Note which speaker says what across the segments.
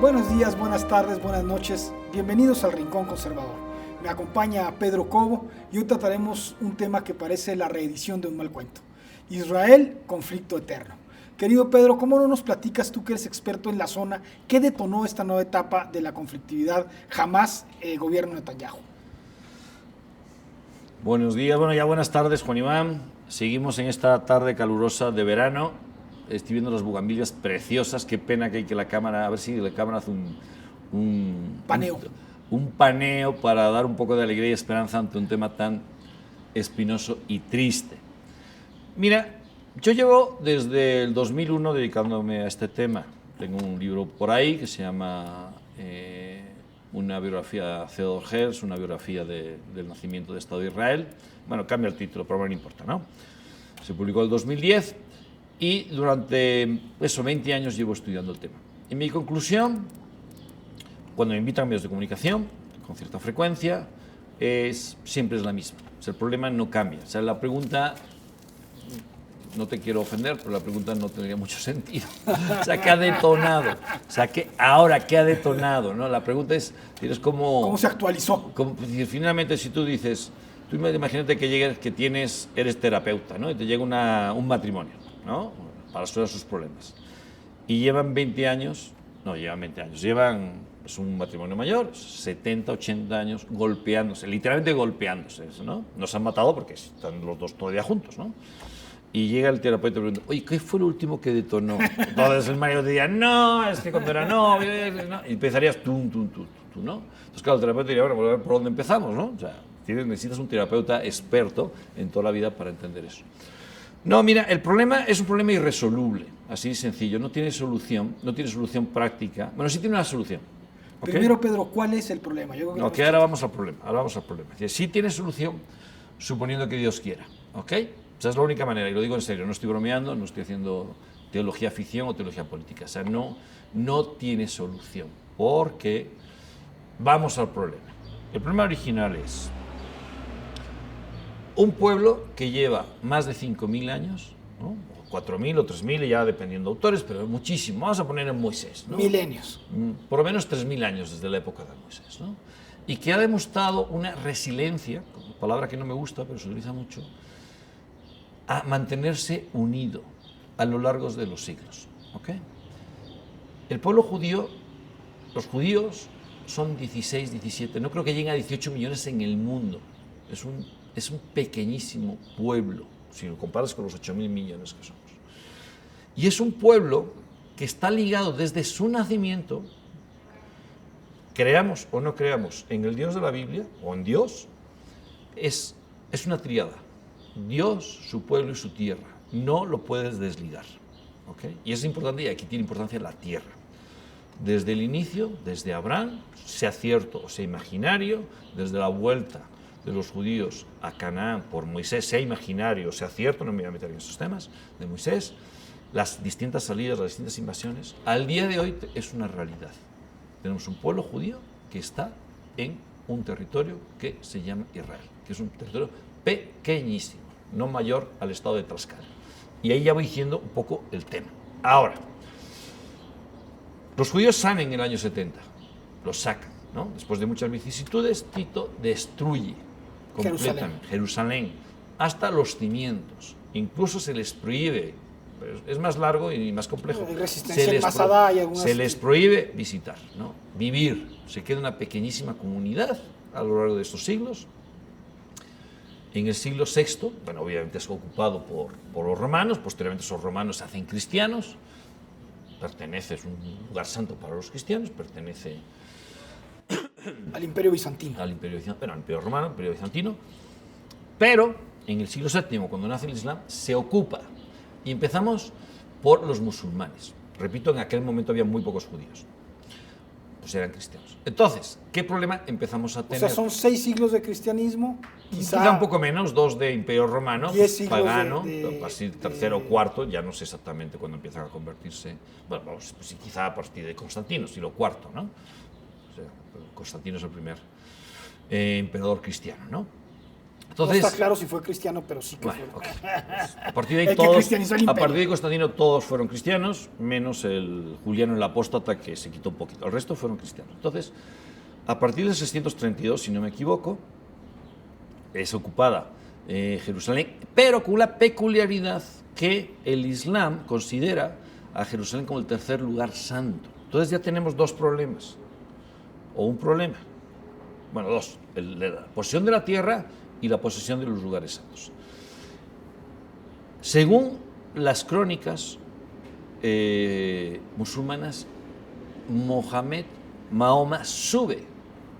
Speaker 1: Buenos días, buenas tardes, buenas noches. Bienvenidos al Rincón Conservador. Me acompaña Pedro Cobo y hoy trataremos un tema que parece la reedición de un mal cuento. Israel, conflicto eterno. Querido Pedro, ¿cómo no nos platicas tú que eres experto en la zona? ¿Qué detonó esta nueva etapa de la conflictividad Hamás, gobierno Netanyahu?
Speaker 2: Buenos días, bueno, ya buenas tardes, Juan Iván. Seguimos en esta tarde calurosa de verano. Estoy viendo las bugambilias preciosas. Qué pena que hay que la cámara, a ver si la cámara hace
Speaker 1: paneo.
Speaker 2: Un paneo para dar un poco de alegría y esperanza ante un tema tan espinoso y triste. Mira, yo llevo desde el 2001 dedicándome a este tema. Tengo un libro por ahí que se llama una biografía de Theodor Herzl, una biografía del nacimiento del Estado de Israel. Bueno, cambia el título, pero no importa, ¿no? Se publicó en el 2010 y durante esos 20 años llevo estudiando el tema. Y mi conclusión, cuando me invitan a medios de comunicación, con cierta frecuencia, siempre es la misma. O sea, el problema no cambia. O sea, la pregunta, no te quiero ofender, pero la pregunta no tendría mucho sentido. O sea, ¿qué ha detonado? O sea, ¿qué ha detonado? ¿No? La pregunta es
Speaker 1: ¿Cómo se actualizó?
Speaker 2: Finalmente, si tú dices, tú imagínate que eres terapeuta, ¿no? Y te llega un matrimonio, ¿no? Para resolver sus problemas. Y llevan 20 años, es un matrimonio mayor, 70, 80 años, golpeándose, literalmente golpeándose, ¿no? No se han matado porque están los dos todavía juntos, ¿no? Y llega el terapeuta y pregunta, oye, ¿qué fue lo último que detonó? Entonces el marido te diría, no, es que cuando era novio, ¿no? Y empezarías tú, ¿no? Entonces, claro, el terapeuta diría, bueno, a ver por dónde empezamos, ¿no? O sea, necesitas un terapeuta experto en toda la vida para entender eso. No, mira, el problema es un problema irresoluble, así de sencillo, no tiene solución práctica. Bueno, sí tiene una solución. ¿Okay?
Speaker 1: Primero, Pedro, ¿cuál es el problema?
Speaker 2: Yo creo que ahora vamos al problema. Sí tiene solución, suponiendo que Dios quiera, ¿ok? Esa es la única manera, y lo digo en serio, no estoy bromeando, no estoy haciendo teología ficción o teología política. O sea, no tiene solución, porque vamos al problema. El problema original es un pueblo que lleva más de 5.000 años, ¿no? 4.000 o 3.000, ya dependiendo de autores, pero muchísimo. Vamos a poner en Moisés, ¿no?
Speaker 1: Milenios.
Speaker 2: Por lo menos 3.000 años desde la época de Moisés, ¿no? Y que ha demostrado una resiliencia, palabra que no me gusta, pero se utiliza mucho, a mantenerse unido a lo largo de los siglos. ¿Okay? El pueblo judío, los judíos son 16, 17, no creo que lleguen a 18 millones en el mundo. Es un pequeñísimo pueblo, si lo comparas con los 8.000 millones que somos. Y es un pueblo que está ligado desde su nacimiento, creamos o no creamos en el Dios de la Biblia, o en Dios, es una tríada. Dios, su pueblo y su tierra. No lo puedes desligar. ¿Okay? Y es importante, y aquí tiene importancia la tierra. Desde el inicio, desde Abraham, sea cierto o sea imaginario, desde la vuelta de los judíos a Canaán por Moisés, sea imaginario o sea cierto, no me voy a meter en esos temas, de Moisés, las distintas salidas, las distintas invasiones, al día de hoy es una realidad. Tenemos un pueblo judío que está en un territorio que se llama Israel, que es un territorio pequeñísimo, no mayor al estado de Tlaxcala. Y ahí ya voy diciendo un poco el tema. Ahora, los judíos salen en el año 70, los sacan, ¿no? Después de muchas vicisitudes, Tito destruye completamente Jerusalén hasta los cimientos. Incluso se les prohíbe, es más largo y más complejo, se les prohíbe visitar, ¿no? Vivir. Se queda una pequeñísima comunidad a lo largo de estos siglos. En el siglo VI, bueno, obviamente es ocupado por los romanos, posteriormente esos romanos se hacen cristianos, es un lugar santo para los cristianos, pertenece
Speaker 1: al Imperio Bizantino.
Speaker 2: Al Imperio Romano, al Imperio Bizantino, pero en el siglo VII, cuando nace el Islam, se ocupa, y empezamos por los musulmanes. Repito, en aquel momento había muy pocos judíos, pues eran cristianos. Entonces, ¿qué problema empezamos a tener?
Speaker 1: O sea, son 6 siglos de cristianismo,
Speaker 2: quizá un poco menos, 2 de Imperio Romano, pagano, así tercero o cuarto, ya no sé exactamente cuándo empiezan a convertirse, bueno, vamos, pues quizá a partir de Constantino, siglo IV, ¿no? O sea, Constantino es el primer emperador cristiano, ¿no? Entonces,
Speaker 1: no está claro si fue cristiano, pero sí que
Speaker 2: bueno,
Speaker 1: fue.
Speaker 2: okay. A partir de ahí
Speaker 1: El que
Speaker 2: todos,
Speaker 1: cristianizó el
Speaker 2: a
Speaker 1: imperio.
Speaker 2: partir de Constantino todos fueron cristianos, menos el Juliano el Apóstata, que se quitó un poquito. El resto fueron cristianos. Entonces, a partir de 632, si no me equivoco, es ocupada Jerusalén, pero con la peculiaridad que el Islam considera a Jerusalén como el tercer lugar santo. Entonces ya tenemos dos problemas, o un problema. Bueno, dos, la posesión de la tierra y la posesión de los lugares santos. Según las crónicas musulmanas, Mahoma sube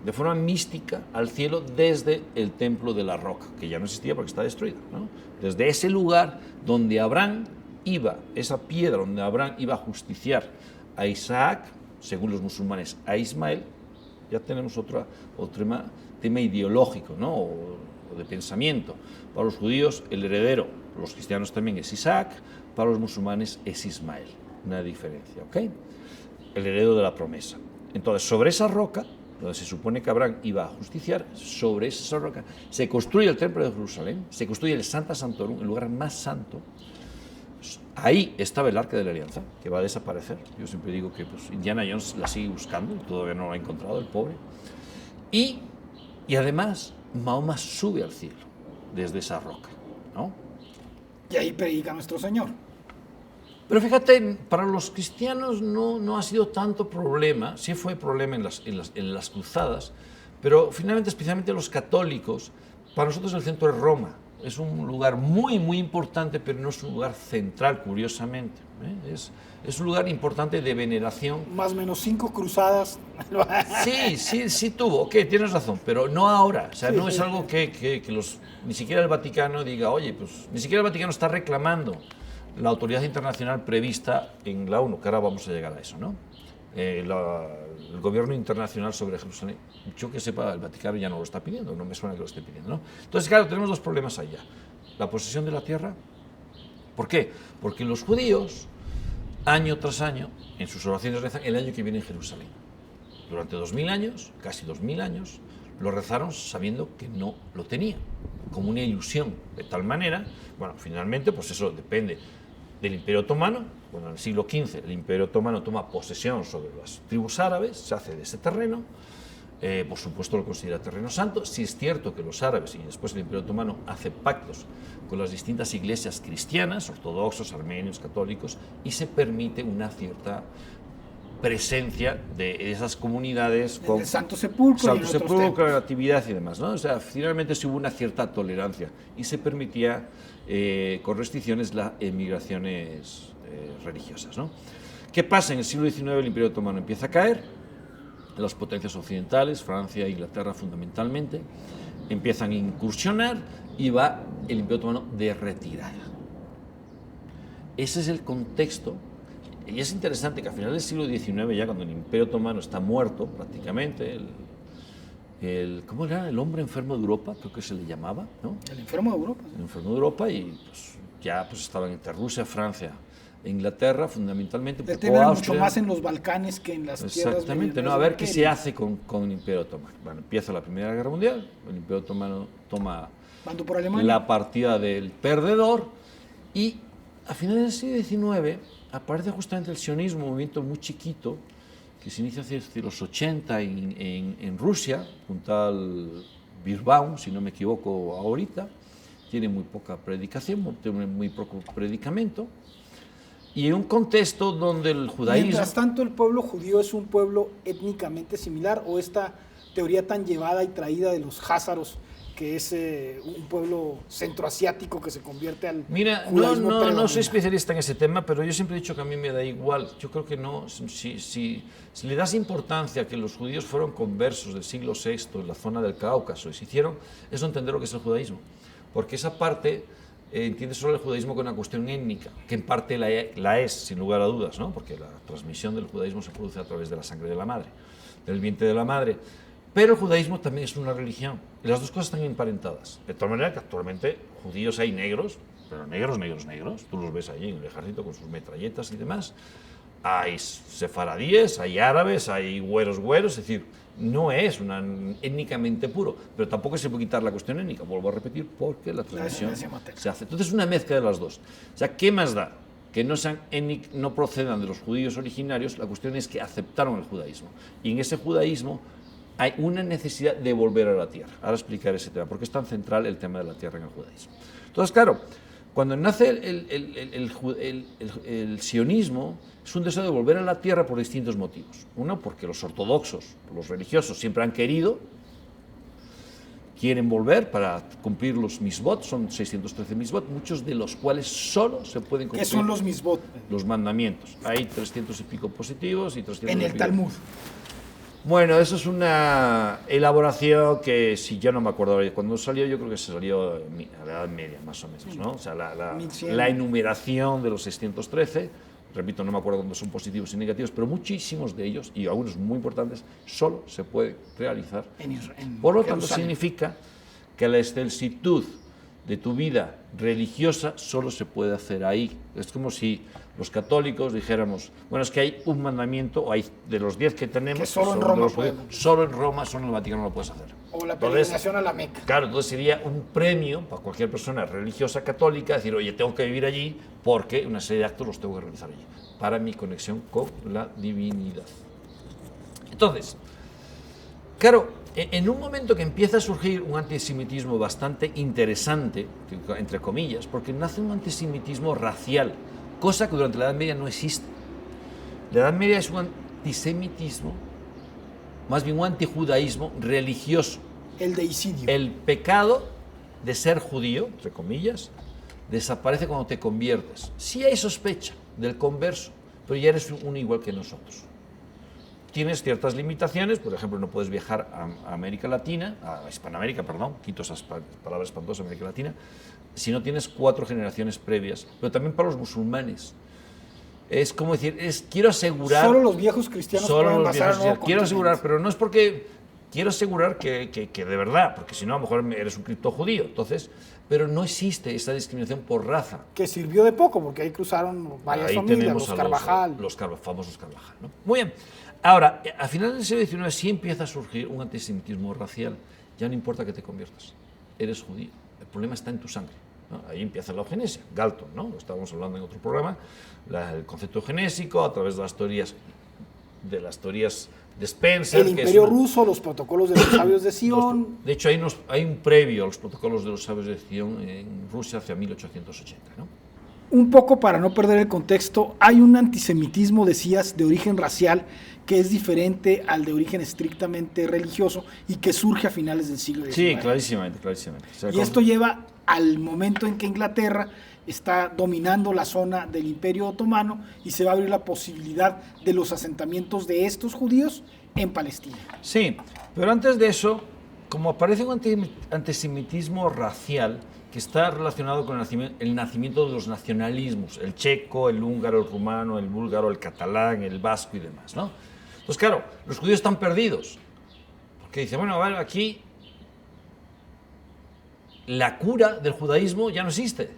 Speaker 2: de forma mística al cielo desde el templo de la roca, que ya no existía porque está destruido, ¿no? Desde ese lugar donde Abraham iba, esa piedra donde Abraham iba a justiciar a Isaac, según los musulmanes, a Ismael, ya tenemos otro tema ideológico, ¿no? o de pensamiento. Para los judíos el heredero, los cristianos también, es Isaac, para los musulmanes es Ismael, una diferencia, ¿ok? El heredero de la promesa. Entonces, sobre esa roca, donde se supone que Abraham iba a justiciar, sobre esa roca se construye el templo de Jerusalén, se construye el Santa Santorum, el lugar más santo. Ahí estaba el Arca de la Alianza, que va a desaparecer. Yo siempre digo que pues, Indiana Jones la sigue buscando, todavía no la ha encontrado, el pobre. Y además, Mahoma sube al cielo desde esa roca, ¿no?
Speaker 1: Y ahí predica nuestro Señor.
Speaker 2: Pero fíjate, para los cristianos no ha sido tanto problema, sí fue problema en las cruzadas, pero finalmente, especialmente los católicos, para nosotros el centro es Roma. Es un lugar muy, muy importante, pero no es un lugar central, curiosamente. Es un lugar importante de veneración.
Speaker 1: Más o menos 5 cruzadas.
Speaker 2: Sí tuvo, ok, tienes razón, pero no ahora. O sea,
Speaker 1: Sí,
Speaker 2: no es algo que ni siquiera el Vaticano diga, oye, pues ni siquiera el Vaticano está reclamando la autoridad internacional prevista en la ONU, que ahora vamos a llegar a eso, ¿no? El gobierno internacional sobre Jerusalén, yo que sepa, el Vaticano ya no lo está pidiendo, no me suena que lo esté pidiendo, ¿no? Entonces, claro, tenemos dos problemas allá. La posesión de la tierra. ¿Por qué? Porque los judíos, año tras año, en sus oraciones rezan el año que viene en Jerusalén. Durante 2000 años, casi 2000 años, lo rezaron sabiendo que no lo tenían, como una ilusión, de tal manera, bueno, finalmente, pues eso depende del Imperio Otomano. Bueno, en el siglo XV el Imperio Otomano toma posesión sobre las tribus árabes, se hace de ese terreno, por supuesto lo considera terreno santo. Sí es cierto que los árabes y después el Imperio Otomano hace pactos con las distintas iglesias cristianas, ortodoxos, armenios, católicos, y se permite una cierta presencia de esas comunidades
Speaker 1: con el Santo Sepulcro,
Speaker 2: la actividad y demás, ¿no? O sea, finalmente sí hubo una cierta tolerancia y se permitía con restricciones las emigraciones religiosas, ¿no? ¿Qué pasa? En el siglo XIX el Imperio Otomano empieza a caer, las potencias occidentales, Francia e Inglaterra fundamentalmente, empiezan a incursionar y va el Imperio Otomano de retirada. Ese es el contexto. Y es interesante que a finales del siglo XIX, ya cuando el Imperio Otomano está muerto prácticamente, ¿cómo era? El hombre enfermo de Europa, creo que se le llamaba, ¿no?
Speaker 1: El enfermo de Europa.
Speaker 2: El enfermo de Europa, y pues, ya pues, estaban entre Rusia, Francia e Inglaterra, fundamentalmente.
Speaker 1: Mucho más en los Balcanes que en las tierras.
Speaker 2: Exactamente, ¿no? A ver qué se hace con el Imperio Otomano. Bueno, empieza la Primera Guerra Mundial, el Imperio Otomano toma la partida del perdedor, y a finales del siglo XIX aparece justamente el sionismo, un movimiento muy chiquito que se inicia hacia los 80 en Rusia, junto al Birbaum, si no me equivoco ahorita. Tiene muy poca predicación, tiene muy poco predicamento, y en un contexto donde el judaísmo...
Speaker 1: Mientras tanto, el pueblo judío es un pueblo étnicamente similar, o esta teoría tan llevada y traída de los házaros, que es un pueblo centroasiático que se convierte al judaísmo.
Speaker 2: No soy especialista en ese tema, pero yo siempre he dicho que a mí me da igual. Yo creo que no, si le das importancia a que los judíos fueron conversos del siglo VI en la zona del Cáucaso, y se hicieron, es no entender lo que es el judaísmo. Porque esa parte entiende solo el judaísmo con una cuestión étnica, que en parte la es, sin lugar a dudas, ¿no? Porque la transmisión del judaísmo se produce a través de la sangre de la madre, del vientre de la madre. Pero el judaísmo también es una religión, y las dos cosas están emparentadas. De tal manera que actualmente judíos hay negros, pero negros, tú los ves allí en el ejército con sus metralletas y demás, hay sefaradíes, hay árabes, hay güeros, es decir, no es étnicamente puro, pero tampoco se puede quitar la cuestión étnica, vuelvo a repetir, porque la tradición se hace. Entonces, una mezcla de las dos. O sea, ¿qué más da? Que no procedan de los judíos originarios, la cuestión es que aceptaron el judaísmo. Y en ese judaísmo hay una necesidad de volver a la tierra. Ahora explicaré ese tema, porque es tan central el tema de la tierra en el judaísmo. Entonces, claro, cuando nace el sionismo, es un deseo de volver a la tierra por distintos motivos. Uno, porque los ortodoxos, los religiosos, siempre han quieren volver para cumplir los misbot, son 613 misbot, muchos de los cuales solo se pueden cumplir.
Speaker 1: ¿Qué son los misbot?
Speaker 2: Los mandamientos. Hay 300 y pico positivos y 300
Speaker 1: en
Speaker 2: y
Speaker 1: el
Speaker 2: pico.
Speaker 1: Talmud.
Speaker 2: Bueno, eso es una elaboración que, si yo no me acuerdo, cuando salió, yo creo que se salió a la Edad Media, más o menos, ¿no? O sea, la enumeración de los 613, repito, no me acuerdo cuándo son positivos y negativos, pero muchísimos de ellos, y algunos muy importantes, solo se puede realizar. Por lo tanto, significa que la excelsitud de tu vida religiosa solo se puede hacer ahí. Es como si los católicos dijéramos, bueno, es que hay un mandamiento, o hay de los 10 que tenemos,
Speaker 1: que solo en Roma
Speaker 2: solo en Roma, solo en el Vaticano no lo puedes hacer.
Speaker 1: O la peregrinación a la Meca.
Speaker 2: Claro, entonces sería un premio para cualquier persona religiosa católica decir, oye, tengo que vivir allí porque una serie de actos los tengo que realizar allí, para mi conexión con la divinidad. Entonces, claro, en un momento que empieza a surgir un antisemitismo bastante interesante, entre comillas, porque nace un antisemitismo racial, cosa que durante la Edad Media no existe. La Edad Media es un antisemitismo, más bien un antijudaísmo religioso.
Speaker 1: El deicidio.
Speaker 2: El pecado de ser judío, entre comillas, desaparece cuando te conviertes. Sí hay sospecha del converso, pero ya eres uno igual que nosotros. Tienes ciertas limitaciones, por ejemplo, no puedes viajar a América Latina, a Hispanoamérica, perdón, quito esas palabras espantosas, América Latina, si no tienes 4 generaciones previas, pero también para los musulmanes. Es como decir, quiero asegurar...
Speaker 1: Solo los viejos cristianos pueden pasar al nuevo
Speaker 2: quiero asegurar, pero no es porque... Quiero asegurar que de verdad, porque si no, a lo mejor eres un criptojudío, entonces... Pero no existe esa discriminación por raza.
Speaker 1: Que sirvió de poco, porque ahí cruzaron varias familias, los Carvajal.
Speaker 2: Los famosos Carvajal, ¿no? Muy bien. Ahora, a finales del siglo XIX sí empieza a surgir un antisemitismo racial. Ya no importa que te conviertas, eres judío. El problema está en tu sangre, ¿no? Ahí empieza la eugenesia. Galton, ¿no? Lo estábamos hablando en otro programa. El concepto eugenésico a través de las teorías de Spencer.
Speaker 1: El Imperio Ruso, los protocolos de los sabios de Sion.
Speaker 2: De hecho, hay un previo a los protocolos de los sabios de Sion en Rusia hacia 1880, ¿no?
Speaker 1: Un poco para no perder el contexto, hay un antisemitismo, decías, de origen racial que es diferente al de origen estrictamente religioso y que surge a finales del siglo XIX.
Speaker 2: Sí, clarísimamente. O sea,
Speaker 1: y esto lleva al momento en que Inglaterra está dominando la zona del Imperio Otomano y se va a abrir la posibilidad de los asentamientos de estos judíos en Palestina.
Speaker 2: Sí, pero antes de eso, como aparece un antisemitismo racial que está relacionado con el nacimiento de los nacionalismos, el checo, el húngaro, el rumano, el búlgaro, el catalán, el vasco y demás, ¿no? Entonces, claro, los judíos están perdidos, porque dicen, bueno, a ver, aquí la cura del judaísmo ya no existe.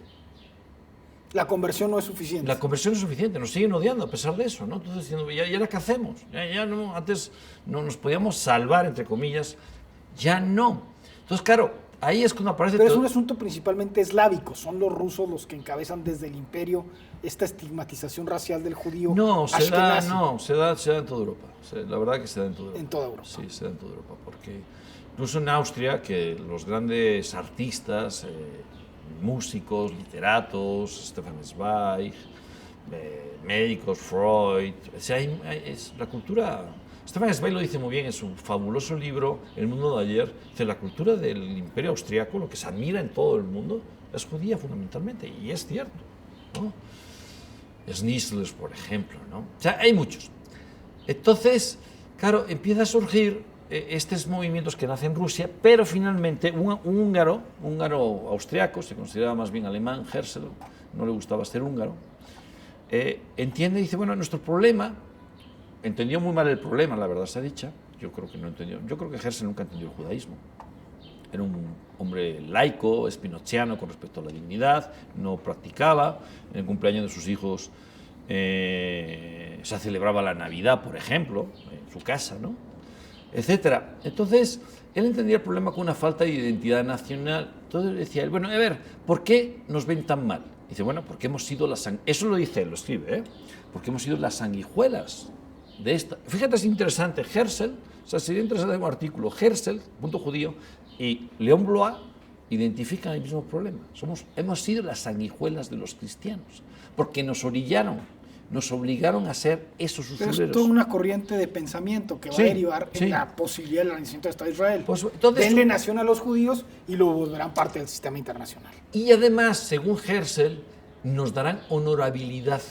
Speaker 1: La conversión no es suficiente.
Speaker 2: La conversión es suficiente, nos siguen odiando a pesar de eso, ¿no? Entonces, diciendo, ¿y ahora qué hacemos? Ya no, antes no nos podíamos salvar, entre comillas, ya no. Entonces, claro, ahí es cuando aparece...
Speaker 1: Pero es un asunto principalmente eslávico, son los rusos los que encabezan desde el imperio esta estigmatización racial del judío.
Speaker 2: Se da en toda Europa. La verdad que se da en toda Europa.
Speaker 1: En toda Europa.
Speaker 2: Sí, se da en toda Europa, porque incluso en Austria, que los grandes artistas... músicos, literatos, Stefan Zweig, médicos, Freud, o sea, es la cultura... Stefan Zweig lo dice muy bien en su fabuloso libro El mundo de ayer, dice, la cultura del imperio austriaco, lo que se admira en todo el mundo, es judía fundamentalmente, y es cierto, ¿no? Schnitzler, por ejemplo, ¿no? O sea, hay muchos. Entonces, claro, empieza a surgir estos movimientos que nacen en Rusia, pero finalmente un húngaro austriaco, se consideraba más bien alemán, Herzl, no le gustaba ser húngaro, entiende y dice, bueno, nuestro problema, entendió muy mal el problema, la verdad sea dicha, yo creo que no entendió, yo creo que Herzl nunca entendió el judaísmo, era un hombre laico, espinoziano con respecto a la dignidad, no practicaba, en el cumpleaños de sus hijos se celebraba la Navidad, por ejemplo, en su casa, ¿no? Etcétera. Entonces, él entendía el problema con una falta de identidad nacional. Entonces decía él, bueno, a ver, ¿por qué nos ven tan mal? Dice, bueno, porque hemos sido las... Eso lo dice él, lo escribe, ¿eh? Porque hemos sido las sanguijuelas de esta... Fíjate, es interesante, Herzl, o sea, sería interesante un artículo, Herzl, punto judío, y León Blois identifican el mismo problema. Hemos sido las sanguijuelas de los cristianos, porque nos orillaron, nos obligaron a ser esos usureros.
Speaker 1: Pero es toda una corriente de pensamiento que va a derivar en la posibilidad del nacimiento del Estado de Israel.
Speaker 2: Pues, entonces,
Speaker 1: denle nación a los judíos y lo volverán parte del sistema internacional.
Speaker 2: Y además, según Herzl, nos darán honorabilidad.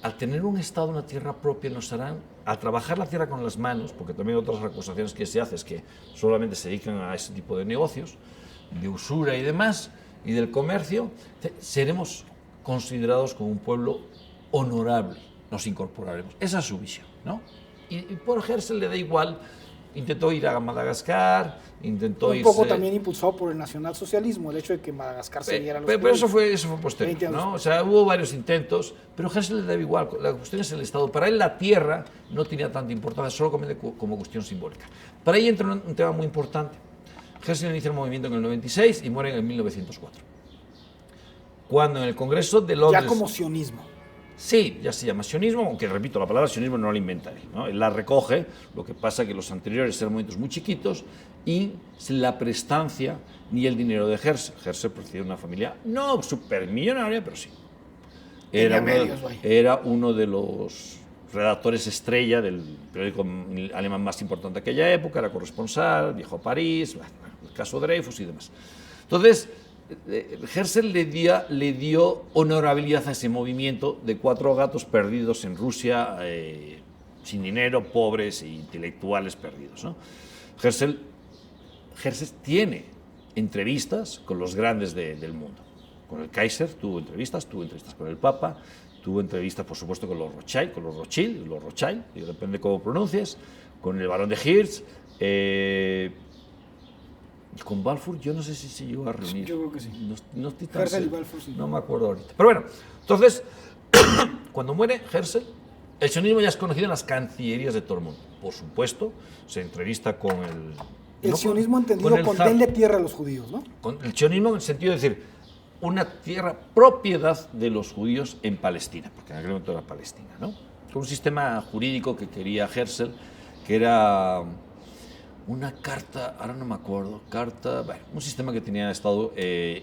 Speaker 2: Al tener un Estado, una tierra propia, nos harán, al trabajar la tierra con las manos, porque también otras acusaciones que se hacen es que solamente se dedican a ese tipo de negocios, de usura y demás, y del comercio, seremos considerados como un pueblo honorable, nos incorporaremos. Esa es su visión, ¿no? Y por Herzl le da igual, intentó ir a Madagascar, intentó irse...
Speaker 1: Un poco también impulsado por el nacionalsocialismo, el hecho de que Madagascar se diera a los
Speaker 2: pero eso fue posterior, ¿no? O sea, hubo varios intentos, pero Herzl le daba igual, la cuestión es el Estado. Para él la tierra no tenía tanta importancia, solo como cuestión simbólica. Para ahí entra un tema muy importante. Herzl inicia el movimiento en el 96 y muere en el 1904. Cuando en el Congreso de Londres...
Speaker 1: Ya como sionismo.
Speaker 2: Sí, ya se llama sionismo, aunque repito, la palabra sionismo no la inventa él, ¿no? Él la recoge, lo que pasa es que los anteriores eran movimientos muy chiquitos y la prestancia ni el dinero de Herzl. Herzl procedía de una familia no supermillonaria, pero sí. Era uno de los redactores estrella del periódico alemán más importante de aquella época, era corresponsal, viajó a París, el caso Dreyfus y demás. Entonces, Herzl le dio honorabilidad a ese movimiento de 4 gatos perdidos en Rusia, sin dinero, pobres e intelectuales perdidos, ¿no? Herzl tiene entrevistas con los grandes del mundo. Con el Kaiser tuvo entrevistas con el Papa, tuvo entrevistas, por supuesto, con los Rothschild, depende cómo pronuncies, con el barón de Hirsch, y con Balfour yo no sé si se llegó a reunir.
Speaker 1: Yo creo que sí.
Speaker 2: No estoy tan
Speaker 1: Herzl y
Speaker 2: seguro.
Speaker 1: Balfour sí.
Speaker 2: No me acuerdo ahorita. Pero bueno, entonces, cuando muere Herzl, el sionismo ya es conocido en las cancillerías de todo el mundo. Por supuesto, se entrevista con
Speaker 1: el sionismo entendido con denle tierra a los judíos, ¿no?
Speaker 2: Con el sionismo en el sentido de decir, una tierra propiedad de los judíos en Palestina, porque en aquel momento era Palestina, ¿no? Con un sistema jurídico que quería Herzl, que era una carta, ahora no me acuerdo, un sistema que tenía Estado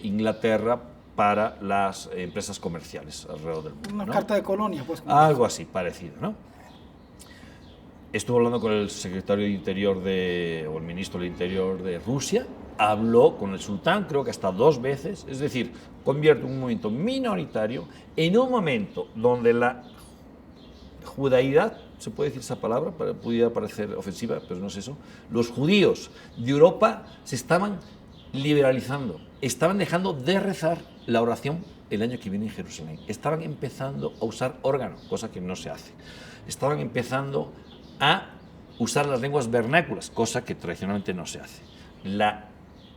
Speaker 2: Inglaterra para las empresas comerciales alrededor del mundo.
Speaker 1: Una
Speaker 2: ¿no?
Speaker 1: carta de colonia, pues.
Speaker 2: Algo así, parecido, ¿no? Estuvo hablando con el secretario de Interior o el ministro del Interior de Rusia, habló con el sultán, creo que hasta 2 veces, es decir, convierte un movimiento minoritario en un momento donde la judaidad, se puede decir esa palabra, pudiera parecer ofensiva, pero no es eso, los judíos de Europa se estaban liberalizando, estaban dejando de rezar la oración el año que viene en Jerusalén, estaban empezando a usar órgano, cosa que no se hace, estaban empezando a usar las lenguas vernáculas, cosa que tradicionalmente no se hace. La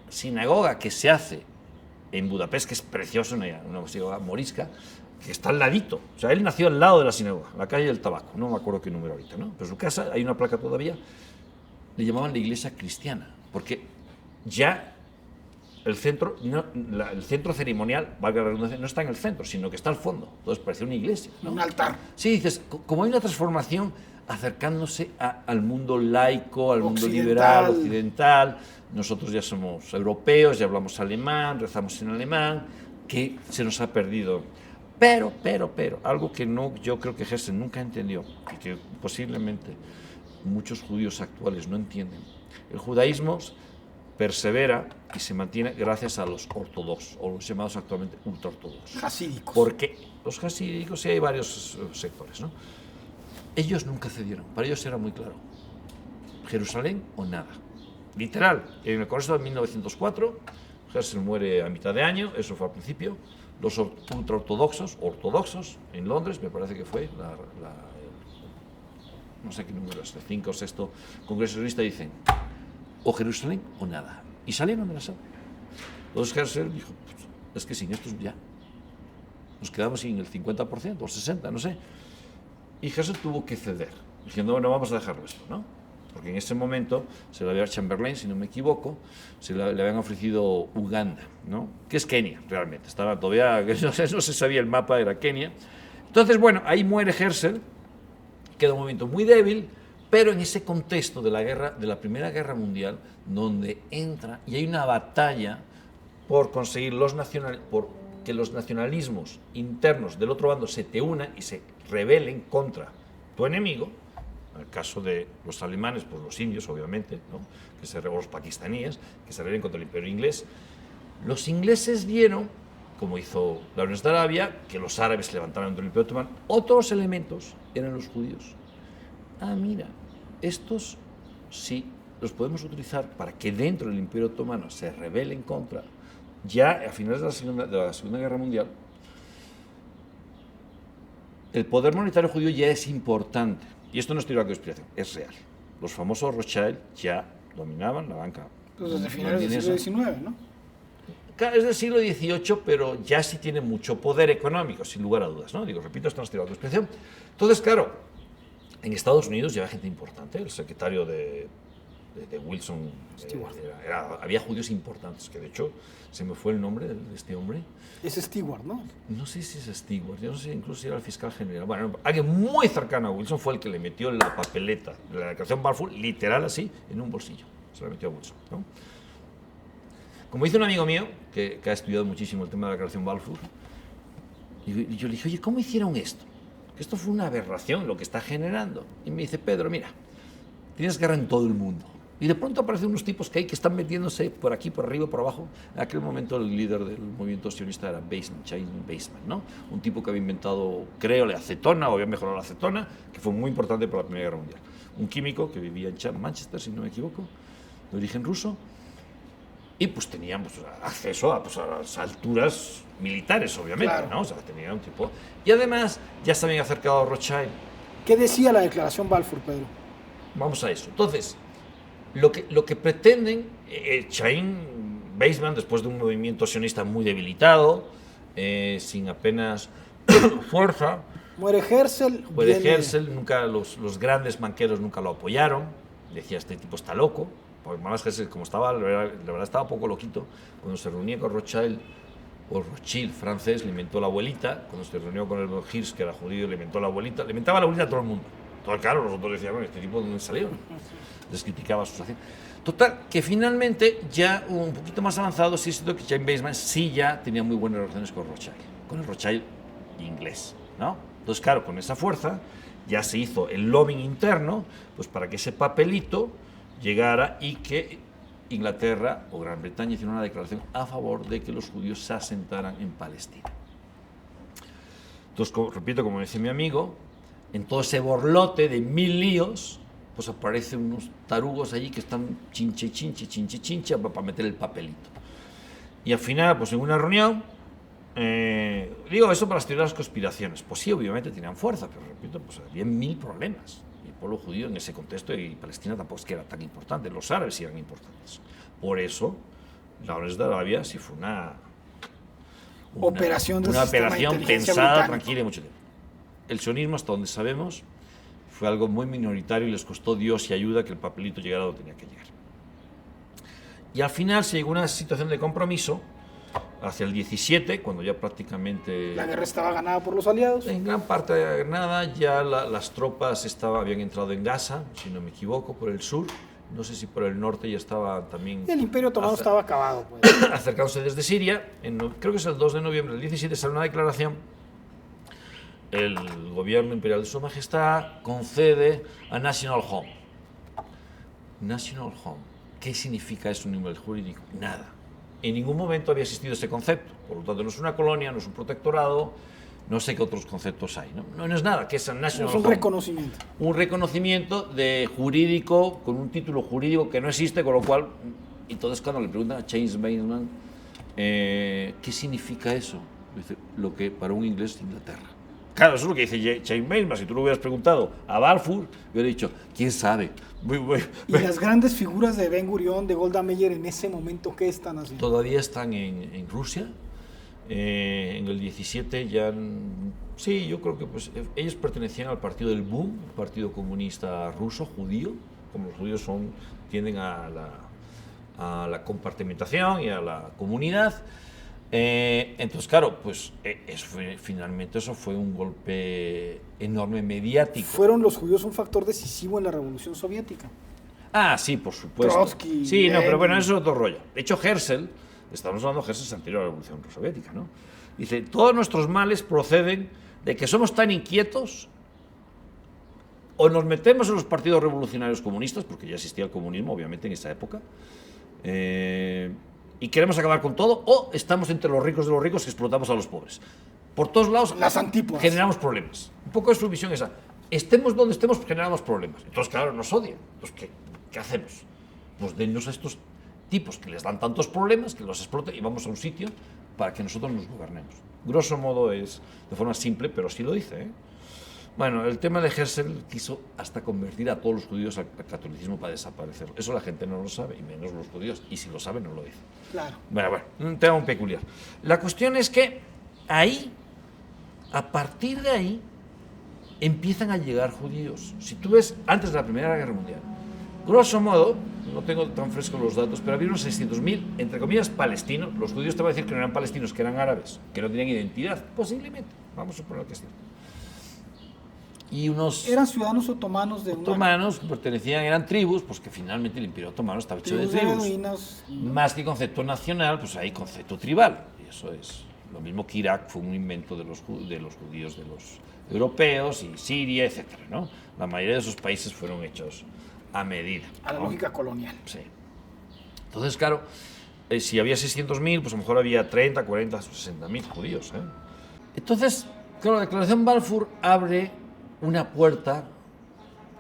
Speaker 2: sinagoga que se hace en Budapest, que es preciosa, una sinagoga morisca, que está al ladito, o sea, él nació al lado de la sinagoga, la calle del Tabaco, no me acuerdo qué número ahorita, ¿no? Pero en su casa hay una placa todavía, le llamaban la iglesia cristiana, porque ya el centro ceremonial, valga la redundancia, no está en el centro, sino que está al fondo, entonces parece una iglesia, ¿no?
Speaker 1: Un altar.
Speaker 2: Sí, dices, como hay una transformación acercándose al mundo laico, al mundo liberal, occidental, nosotros ya somos europeos, ya hablamos alemán, rezamos en alemán, que se nos ha perdido. Pero, algo que yo creo que Herzl nunca entendió y que posiblemente muchos judíos actuales no entienden. El judaísmo persevera y se mantiene gracias a los ortodoxos, o los llamados actualmente ultraortodoxos.
Speaker 1: Hasídicos.
Speaker 2: Porque los hasídicos, sí hay varios sectores, ¿no? Ellos nunca cedieron, para ellos era muy claro. Jerusalén o nada. Literal, en el Congreso de 1904, Herzl muere a mitad de año, eso fue al principio. Los ultraortodoxos, ortodoxos, en Londres, me parece que fue, no sé qué número es, el 5 o 6 Congreso Sionista, dicen, o Jerusalén o nada. Y salieron de la sala. Entonces Herzl dijo, pues, es que sin esto ya. nos quedamos sin el 50% o 60%, no sé. Y Herzl tuvo que ceder, diciendo, no vamos a dejarlo esto, ¿no? Porque en ese momento se lo había a Chamberlain, si no me equivoco, le habían ofrecido Uganda, ¿no? Que es Kenia, realmente. Estaba todavía, no se sabía el mapa, era Kenia. Entonces, bueno, ahí muere Herzl, queda un momento muy débil, pero en ese contexto de la Primera Guerra Mundial, donde entra y hay una batalla por conseguir por que los nacionalismos internos del otro bando se te unan y se rebelen contra tu enemigo. En el caso de los alemanes, pues los indios, obviamente, ¿no? O los pakistaníes, que se rebelen contra el imperio inglés. Los ingleses vieron, como hizo la Unión de Arabia, que los árabes se levantaron contra el imperio otomano. Otros elementos eran los judíos. Ah, mira, estos sí los podemos utilizar para que dentro del imperio otomano se rebelen contra. Ya a finales de la Segunda Guerra Mundial, el poder monetario judío ya es importante. Y esto no es teoría de conspiración, es real. Los famosos Rothschild ya dominaban la banca.
Speaker 1: Pues desde finales del siglo XIX, ¿no?
Speaker 2: Es del siglo XVIII, pero ya sí tiene mucho poder económico, sin lugar a dudas, ¿no? Digo, repito, esto no es teoría de conspiración. Entonces, claro, en Estados Unidos ya había gente importante, el secretario de Wilson, había judíos importantes, que de hecho se me fue el nombre de este hombre.
Speaker 1: Es Stewart, ¿no?
Speaker 2: No sé si es Stewart, yo no sé incluso si era el fiscal general. Bueno, alguien muy cercano a Wilson fue el que le metió la papeleta de la declaración Balfour, literal así, en un bolsillo. Se la metió a Wilson, ¿no? Como dice un amigo mío, que ha estudiado muchísimo el tema de la declaración Balfour, y yo le dije, oye, ¿cómo hicieron esto? Que esto fue una aberración lo que está generando. Y me dice, Pedro, mira, tienes guerra en todo el mundo. Y de pronto aparecen unos tipos que están metiéndose por aquí, por arriba, por abajo. En aquel momento el líder del movimiento sionista era Chaim Weizmann, ¿no? Un tipo que había inventado, creo, la acetona, o había mejorado la acetona, que fue muy importante para la Primera Guerra Mundial. Un químico que vivía en Manchester, si no me equivoco, de origen ruso, y pues tenían acceso a las alturas militares, obviamente, claro, ¿no? O sea, tenía un tipo... Y además ya se habían acercado a Rothschild.
Speaker 1: ¿Qué decía la declaración Balfour, Pedro?
Speaker 2: Vamos a eso. Entonces, lo que pretenden, Chaim Weizmann, después de un movimiento sionista muy debilitado, sin apenas fuerza,
Speaker 1: muere Herzl.
Speaker 2: Herzl, nunca los grandes banqueros nunca lo apoyaron. Decía, este tipo está loco. Porque más Herzl, como estaba, la verdad estaba poco loquito. Cuando se reunía con Rothschild, o Rothschild, francés, le inventó la abuelita. Cuando se reunió con el Hirsch, que era judío, le inventó la abuelita. Le inventaba la abuelita a todo el mundo. Todo claro, los otros decían, bueno, este tipo, ¿de dónde salió? Les criticaba sus acciones. Total, que finalmente, ya un poquito más avanzado, sí es cierto que Chaim Weizmann sí ya tenía muy buenas relaciones con Rothschild. Con el Rothschild inglés, ¿no? Entonces, claro, con esa fuerza ya se hizo el lobbying interno, pues para que ese papelito llegara y que Inglaterra o Gran Bretaña hicieron una declaración a favor de que los judíos se asentaran en Palestina. Entonces, repito, como decía mi amigo, en todo ese borlote de 1000 líos, pues aparecen unos tarugos allí que están chinche para meter el papelito. Y al final, pues en una reunión, digo eso para las teorías de las conspiraciones, pues sí, obviamente tenían fuerza, pero repito, pues había 1000 problemas. El pueblo judío en ese contexto, y Palestina tampoco es que era tan importante, los árabes sí eran importantes. Por eso, la Unión de Arabia sí fue una operación pensada, tranquila y mucho tiempo. El sionismo, hasta donde sabemos, fue algo muy minoritario y les costó Dios y ayuda que el papelito llegara donde tenía que llegar. Y al final se llegó a una situación de compromiso hacia el 17, cuando ya prácticamente...
Speaker 1: La guerra estaba ganada por los aliados.
Speaker 2: En gran parte ganada, ya las tropas habían entrado en Gaza, si no me equivoco, por el sur. No sé si por el norte ya estaba también...
Speaker 1: El Imperio Otomano estaba acabado. Pues.
Speaker 2: Acercándose desde Siria, creo que es el 2 de noviembre del 17, sale una declaración. El gobierno imperial de Su Majestad concede a National Home. National Home. ¿Qué significa eso en nivel jurídico? Nada. En ningún momento había existido ese concepto. Por lo tanto, no es una colonia, no es un protectorado, no sé qué otros conceptos hay. No es nada, que es el National Home.
Speaker 1: Es un reconocimiento.
Speaker 2: Un reconocimiento de jurídico, con un título jurídico que no existe, con lo cual, y entonces cuando le preguntan a Chaim Weizmann, ¿qué significa eso? Dice, lo que para un inglés es Inglaterra. Claro, eso es lo que dice Chaim Weizmann. Si tú lo hubieras preguntado a Balfour, hubiera dicho, ¿quién sabe?
Speaker 1: ¿Y las grandes figuras de Ben Gurión, de Golda Meir en ese momento qué están haciendo?
Speaker 2: Todavía están en Rusia. En el 17 ya, sí, yo creo que pues, ellos pertenecían al partido del BUM, el Partido Comunista Ruso, judío, como los judíos tienden a la compartimentación y a la comunidad. Entonces, claro, pues finalmente eso fue un golpe enorme mediático.
Speaker 1: ¿Fueron los judíos un factor decisivo en la Revolución Soviética?
Speaker 2: Ah, sí, por supuesto.
Speaker 1: Trotsky,
Speaker 2: sí, no,
Speaker 1: Lenin.
Speaker 2: pero bueno, eso es otro rollo. De hecho, Herzl, estamos hablando de Herzl anterior a la Revolución Soviética, ¿no? Dice, todos nuestros males proceden de que somos tan inquietos o nos metemos en los partidos revolucionarios comunistas, porque ya existía el comunismo, obviamente, en esa época, y queremos acabar con todo, o estamos entre los ricos de los ricos y explotamos a los pobres. Por todos lados
Speaker 1: las antípodas.
Speaker 2: Generamos problemas. Un poco es su visión esa. Estemos donde estemos, generamos problemas. Entonces, claro, nos odian. Entonces, ¿qué hacemos? Pues dennos a estos tipos que les dan tantos problemas, que los exploten y vamos a un sitio para que nosotros nos gobernemos. Grosso modo es de forma simple, pero sí lo dice, ¿eh? Bueno, el tema de Herzl quiso hasta convertir a todos los judíos al catolicismo para desaparecer. Eso la gente no lo sabe, y menos los judíos, y si lo saben no lo dice.
Speaker 1: Claro.
Speaker 2: Bueno, un tema muy peculiar. La cuestión es que ahí, a partir de ahí, empiezan a llegar judíos. Si tú ves, antes de la Primera Guerra Mundial, grosso modo, no tengo tan frescos los datos, pero había unos 600.000, entre comillas, palestinos. Los judíos te van a decir que no eran palestinos, que eran árabes, que no tenían identidad, posiblemente. Vamos a suponer que sí. Y unos
Speaker 1: eran ciudadanos otomanos de
Speaker 2: otomanos que pertenecían, eran tribus, pues que finalmente el Imperio Otomano estaba hecho de tribus. Más que concepto nacional, pues hay concepto tribal. Y eso es lo mismo que Irak fue un invento de los judíos, de los europeos, y Siria, etcétera, ¿no? La mayoría de esos países fueron hechos a medida.
Speaker 1: A la lógica colonial.
Speaker 2: Sí. Entonces, claro, si había 600.000, pues a lo mejor había 30, 40, 60.000 judíos, ¿eh? Entonces, claro, la Declaración Balfour abre una puerta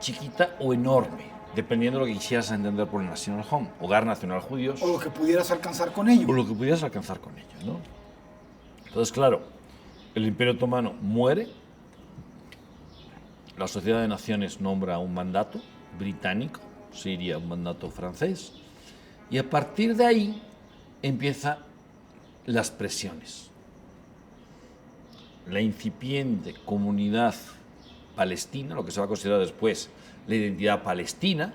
Speaker 2: chiquita o enorme, dependiendo de lo que quisieras entender por el National Home, hogar nacional judíos.
Speaker 1: O lo que pudieras alcanzar con ello.
Speaker 2: O lo que pudieras alcanzar con ello, ¿no? Entonces, claro, el Imperio Otomano muere, la Sociedad de Naciones nombra un mandato británico, sería un mandato francés, y a partir de ahí empiezan las presiones. La incipiente comunidad palestina, lo que se va a considerar después la identidad palestina,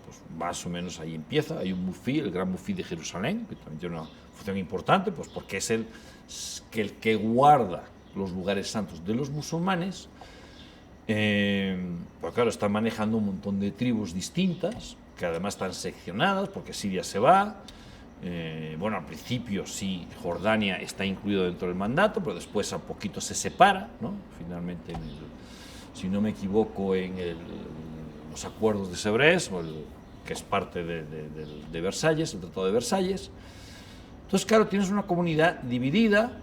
Speaker 2: pues más o menos ahí empieza. Hay un mufí, el gran mufí de Jerusalén, que también tiene una función importante, pues porque es el que guarda los lugares santos de los musulmanes. Pues claro, está manejando un montón de tribus distintas, que además están seccionadas, porque Siria se va. Bueno, al principio sí, Jordania está incluido dentro del mandato, pero después a poquito se separa, ¿no? Finalmente, si no me equivoco, en los acuerdos de Sèvres, que es parte de Versalles, el Tratado de Versalles. Entonces, claro, tienes una comunidad dividida,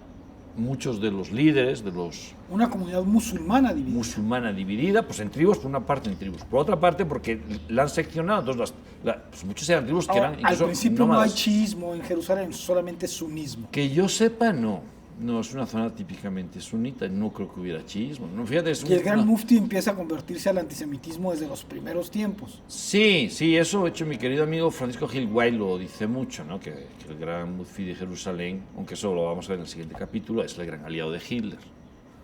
Speaker 2: muchos de los líderes de los...
Speaker 1: Una comunidad musulmana dividida.
Speaker 2: Musulmana dividida, pues en tribus, por una parte en tribus, por otra parte porque la han seccionado, entonces pues muchos eran tribus que eran incluso
Speaker 1: al principio
Speaker 2: nómadas.
Speaker 1: No hay chiismo en Jerusalén, solamente sunismo.
Speaker 2: Que yo sepa, no. No, es una zona típicamente sunita, no creo que hubiera chiismo. No, fíjate,
Speaker 1: y el gran mufti empieza a convertirse al antisemitismo desde los primeros tiempos.
Speaker 2: Sí, eso, de hecho, mi querido amigo Francisco Gil Guay lo dice mucho, ¿no? Que el gran mufti de Jerusalén, aunque eso lo vamos a ver en el siguiente capítulo, es el gran aliado de Hitler.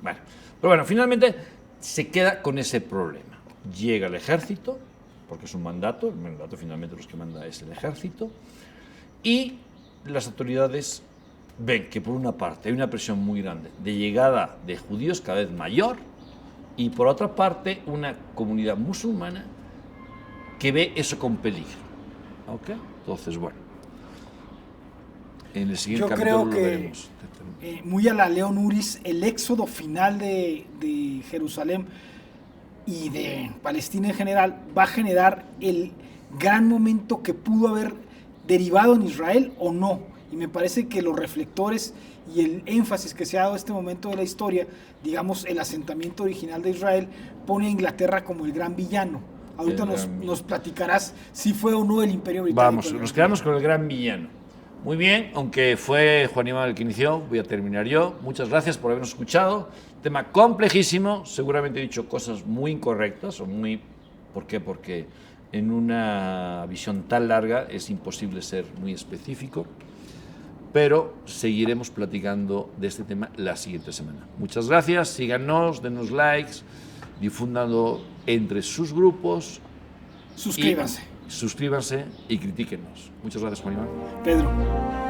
Speaker 2: Bueno, pero bueno, finalmente se queda con ese problema. Llega el ejército, porque es un mandato, el mandato finalmente los que manda es el ejército, y las autoridades ven que por una parte hay una presión muy grande de llegada de judíos cada vez mayor, y por otra parte una comunidad musulmana que ve eso con peligro. ¿Ok? Entonces, bueno, en el siguiente capítulo lo veremos.
Speaker 1: Muy a la Leon Uris, el éxodo final de Jerusalén y de Palestina en general va a generar el gran momento que pudo haber derivado en Israel o no. Y me parece que los reflectores y el énfasis que se ha dado a este momento de la historia, digamos, el asentamiento original de Israel, pone a Inglaterra como el gran villano. Ahorita nos platicarás si fue o no el Imperio Británico.
Speaker 2: Vamos, nos quedamos con el gran villano. Muy bien, aunque fue Juan Iván el que inició, voy a terminar yo. Muchas gracias por habernos escuchado. Tema complejísimo, seguramente he dicho cosas muy incorrectas o muy... ¿Por qué? Porque en una visión tan larga es imposible ser muy específico. pero seguiremos platicando de este tema la siguiente semana. Muchas gracias, síganos, denos likes, difúndanlo entre sus grupos.
Speaker 1: Suscríbanse.
Speaker 2: Suscríbanse y critíquenos. Muchas gracias, Juan Iván.
Speaker 1: Pedro.